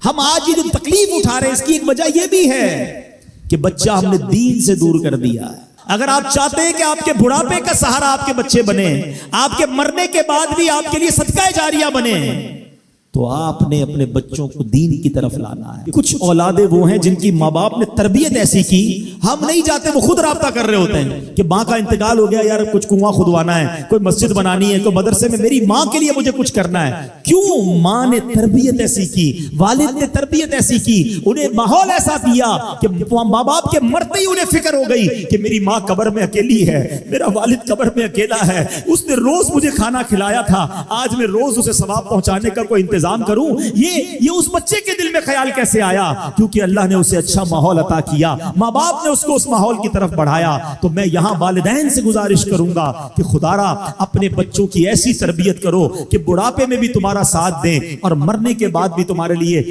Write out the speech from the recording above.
हम आज ये जो तकलीफ उठा रहे हैं इसकी एक वजह यह भी है कि बच्चा हमने दीन से दूर कर दिया है। अगर आप चाहते हैं कि आपके बुढ़ापे का सहारा आपके बच्चे बने, आपके मरने के बाद भी आपके लिए सदका जारिया बने, तो आपने अपने बच्चों को दीन की तरफ लाना है। कुछ औलादे वो हैं जिनकी माँ बाप ने तरबियत ऐसी की, हम नहीं जाते, वो खुद राब्ता कर रहे होते हैं कि माँ का इंतकाल हो गया यार, कुछ कुआं खुदवाना है, कोई मस्जिद बनानी है, कोई मदरसे में मेरी माँ के लिए मुझे कुछ करना है। क्यों? माँ ने तरबियत ऐसी की, वालिद ने तरबियत ऐसी की, उन्हें माहौल ऐसा दिया कि माँ बाप के मरते ही उन्हें फिक्र हो गई कि मेरी माँ कब्र में अकेली है, मेरा वालिद कब्र में अकेला है, उसने रोज मुझे खाना खिलाया था, आज मैं रोज उसे सवाब पहुंचाने का कोई इंतजाम करूं। ये उस बच्चे के दिल में ख्याल कैसे आया? क्योंकि अल्लाह ने उसे अच्छा माहौल अता किया, माँ बाप ने उसको उस माहौल की तरफ बढ़ाया। तो मैं यहां वालिदैन से गुजारिश करूंगा कि खुदारा अपने बच्चों की ऐसी तरबियत करो कि बुढ़ापे में भी तुम्हारा साथ दें और मरने के बाद भी तुम्हारे लिए